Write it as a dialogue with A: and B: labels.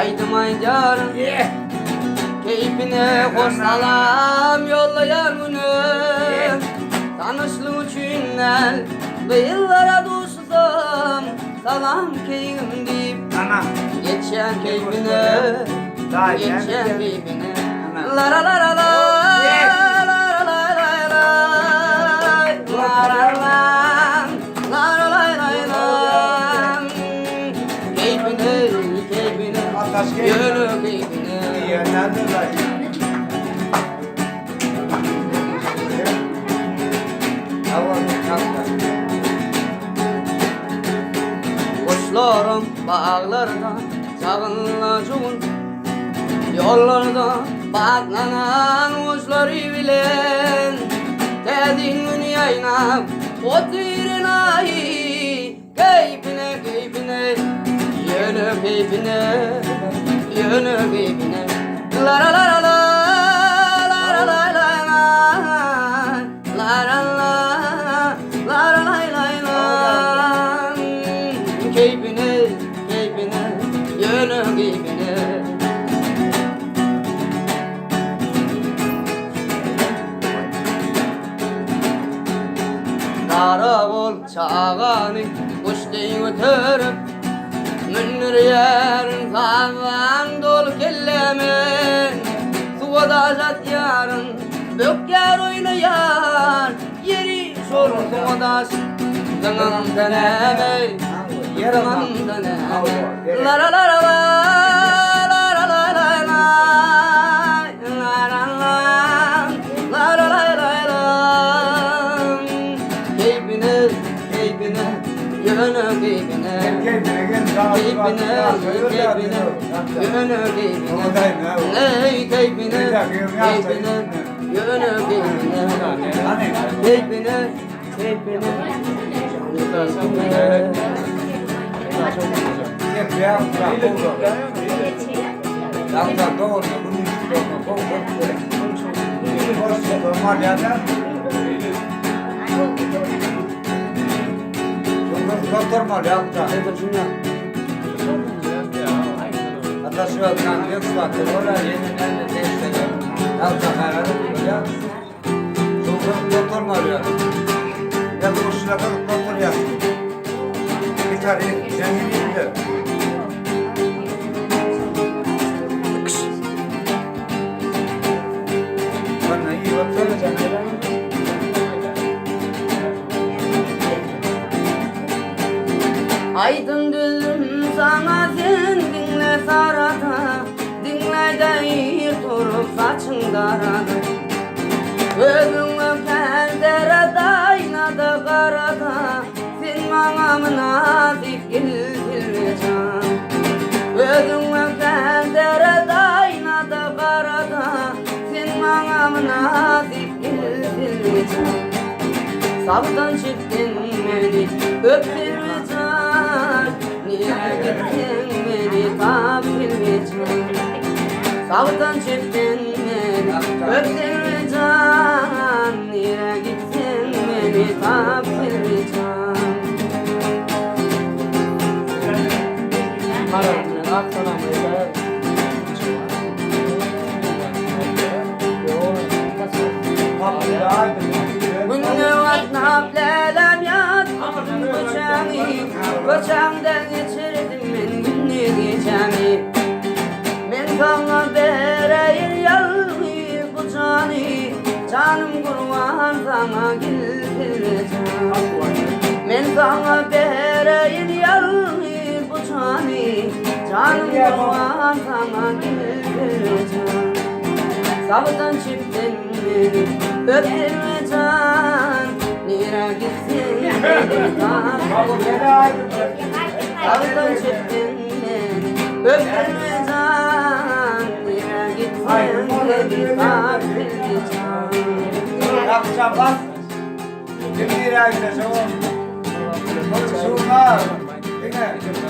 A: Haydim aydarım keyfine hoş salam yollayan günüm tanışlık için el ve yıllara dostum salam keyfim deyip geçen keyfine geçen keyfine la la la la la yönü keyfine
B: Yerlerde var.
A: Kuşlarım bağlarda çağınlacağın yollarda baklanan kuşları bilen dedin dünyayla o tirin ayı keyfine keyfine yönü keyfine yönü keyfine la la la la la la la la la la la la la keyfine keyfine yönü keyfine karakol çağanı kuşlayı ötürüp Münir yarın kavan dolu kellemen Suvada jat yarın bök yar oynayar Yeri sorun suvadaş Zıngın deneme Zıngın deneme La la la la la La la la la la La la la La la la la la Keyfine keyfine Yönü keyfine keyfine, keyfine, yönü keyfine, ney keyfine, keyfine, yönü keyfine, keyfine, keyfine,
B: Doktor mu yaptı? Hatta şu an yok zaten. Orada yeniden de değişti. Yaptı herhalde ya. Doktor mu arıyor? Ya da uçlara doktor yaptı. Bir tane zenginliğinde. Bana iyi baksana.
A: Aydın düzüm sana sen dinle sarada Dinle deyir durup saçın darada Gözün öpen derede aynada karada Sen bana münasip gel can Gözün öpen derede aynada karada Sen bana münasip gel can Savdan çıktın beni öptün Niye gittin beni kafirmeyeceğim Savdan çıktın beni öptün mü can Niye gittin beni kafirmeyeceğim Maratını aksanamayacağım Günde vatnap lelem yat Bıçağımdan geçirdim ben günlü gecemi Ben sana vereyim yalnız bu canı Canım kurban sana gülpileceğim Ben sana vereyim yalnız bu canı Canım kurban sana gülpileceğim Savdan çıktın beni öptün mü can Nire gitsin beni Savdan çıktın beni öptün mü can Nire gitsin beni kafirleyeceğim
B: Yapacağım bak. Şimdi bir ay da şu. Şunlar. Dinle.